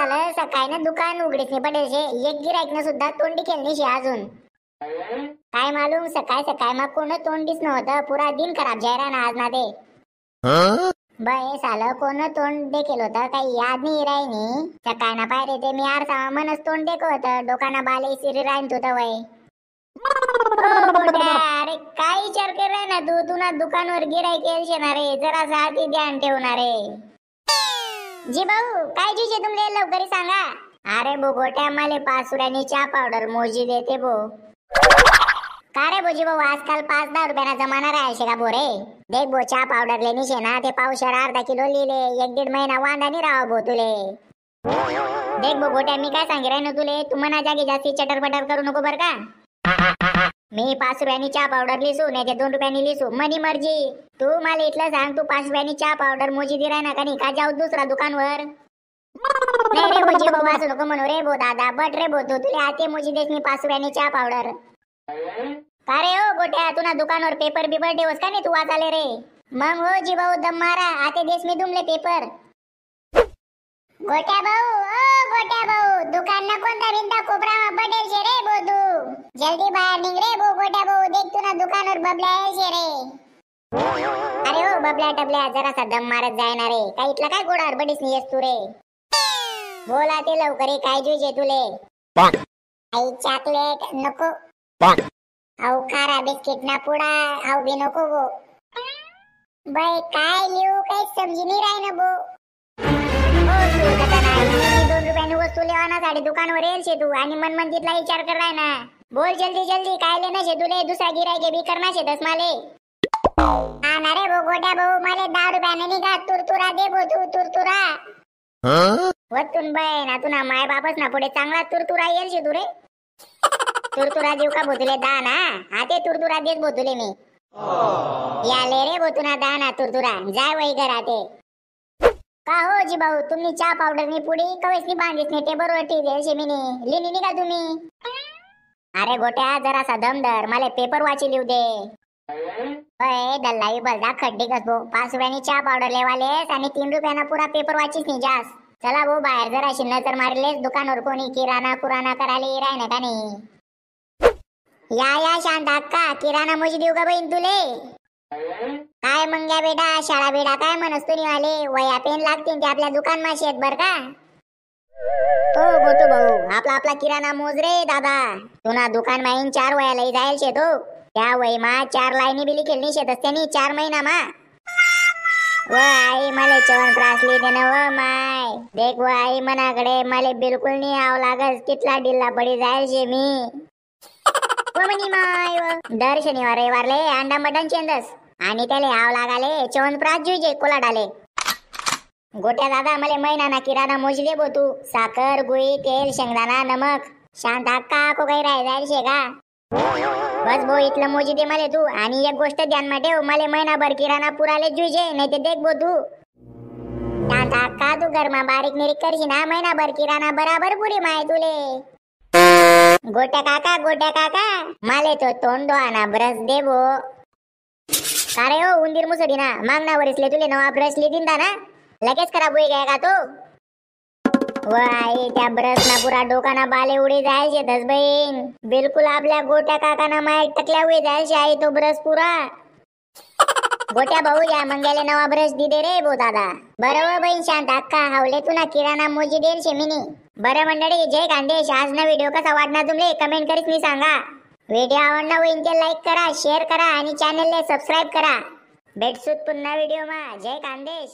झालं सकाळी ना दुकान उघडीच नाही पडेल शे एक गिराईक न सुद्धा तोंडी केली शे अजून काय मालूम सकाळ सकाळ मग कोण तोंडीच नव्हतं पुरा दिन खराब जायरा ना आज ना ते बय सालं कोण तोंड देखील होतं काही याद नाही राहिनी सकाळ ना पाय रे ते मी आरसा मनच तोंड देख होतं डोकाना बाले सिरी राहीन होतं वय अरे काय विचार कर रे ना तू तुला दुकानवर गिराईक येईल ना रे जरा आधी ध्यान ठेवणार रे जी भाऊ काय जुजे तुमले लवकर सांगा अरे बो गोट्या माले पासुऱ्यानी चहा पावडर मोजी देते बो का रे बोजी भाऊ आजकाल 5-10 रुपयाना जमाना राहायचे का बोरे देख बो चहा पावडर लेनी शे ना ते पावशर अर्धा किलो लिहिले 1-1.5 महिना वांदा नाही राहा बो तुले देख बो गोट्या मी काय सांगे ना तुले तू मना जागी जास्ती चटर पटर करू नको बर का मी 5 रुपयानी चहा पावडर लिसू नाही ते 2 रुपयानी लिसू मनी मर्जी तू मला इथलं सांग तू 5 रुपयानी चहा पावडर मोजी दिराय ना का का जाऊ दुसरा दुकानवर नाही रे बोजी भाऊ असं नको म्हणू रे बो दादा बट रे बो तू तुला आते मोजी देस मी 5 रुपयानी चहा पावडर का रे हो गोट्या तुला दुकानवर पेपर बिपर ठेवस का नाही तू वाचाले रे मग हो जी भाऊ दम मारा आते देश में तुमले पेपर गोट्या भाऊ दुकान ना कोणता बिंदा कोपरा में पडेल छे रे बो तू जल्दी बाहेर निघ रे बो गोट्या भाऊ देख तुला दुकानवर बबल्या आहे छे रे अरे हो बबल्या टबल्या जरा सा दम मारत जाय ना रे काय इतला काय गोडावर बडीस नाही येस तू रे बोला ते लवकर काय जुजे तुले आई चॉकलेट नको आऊ खारा बिस्किट ना पुडा आऊ भी नको बो बाय काय लिहू काही समजी नाही राही ना बो ओ तू कथा नाही 2 रुपयानी वस्तू लेवाना साडी दुकानवर येईल शे तू आणि मन तिथला विचार कर राय ना बोल जल्दी काय लेना शे तुले दुसरा गिराईक बी करना शे दस माले ना रे बो गोट्या भाऊ माले 10 रुपयाने निघा तुरतुरा दे बो तू तुरतुरा वतून बाय ना तुना माय बापस ना पुढे चांगला तुरतुरा येईल शे तू रे तुरतुरा देऊ का बोतुले दाना आते तुरतुरा देत बोतुले मी या ले रे बोतुना दाना तुरतुरा जाय वही घर आते का हो जी भाऊ तुम्ही चहा पावडर नी पुडी कवेस नी बांधीस नी टेबल वर टी देल शेमिनी लिनी नी का तुम्ही अरे गोट्या जरा सा दमदर मला पेपर वाची लिहू दे ओए दल्लाई बलदा खड्डी कसबो 5 रुपयानी चहा पावडर लेवालेस आणि 3 रुपयाना पुरा पेपर वाचीस नी जास चला वो बाहेर जरा नजर मारलेस दुकानवर कोणी किराणा कुराणा करायला राय ना का नाही या शांत अक्का किराणा मोजी देऊ का बहीण तुले काय मंग्या बेटा शाळा बेटा काय म्हणस तू निवाले वया पेन लागतील ते आपल्या दुकान मा शेत बर का ओ गोटू भाऊ आपला किराणा मोज रे दादा तुना दुकान माईन 4 वयाला जाईल शे तो त्या वय मा 4 लाईनी बिली केलनी शेत असत्यानी 4 महिना मा व आई मले चवन प्रासली देन व माय देख व आई मनाकडे मले बिलकुल नाही आव लागस कितला डिल्ला पडी जाईल शे मी कोमनी माय दर शनिवार रविवारले अंडा मटन चेंदस आणि त्याले आव लागाले चवन प्रास जुजे कोलाडाले गोट्या दादा मले महिना ना किराणा मोज दे बो तू साखर गुळी तेल शेंगदाणा नमक शांत अक्का को काही राय जाईल शे का बस बो इथलं मोजी दे मले तू आणि एक गोष्ट ध्यान मा ठेव मले महिनाभर किराणा पुराले जुजे नाही ते देख बो तू शांत अक्का तू घरमा बारीक निरीक करशी ना महिनाभर किराणा बराबर पुरी माय तुले गोट्या काका माले तो तोंड ना ब्रश दे बो कारे हो उंदीर मुसडी ना मागना वरिसले तुले नवा ब्रश ली दिंदा ना लगेच खराब होई गया का तो वाई त्या ब्रश ना पुरा डोकाना बाले उडी जायचे शे दस बहीण बिलकुल आपल्या गोट्या काकाना माय टकल्या हुई जायचे शे आई तो ब्रश पुरा गोट्या भाऊ या मंग्याले नवा ब्रश दी दे रे बो दादा बरोबर बहीण शांत अक्का हावले तुना किराणा मोजी देल शे मिनी बरं मंडळी जय खानदेश आज ना व्हिडिओ कसा वाटणार तुमले कमेंट करीत मी सांगा व्हिडिओ आवडला होईल ते लाईक करा शेअर करा आणि चॅनलला सबस्क्राइब करा भेटसूत पुन्हा व्हिडिओ मा जय खानदेश।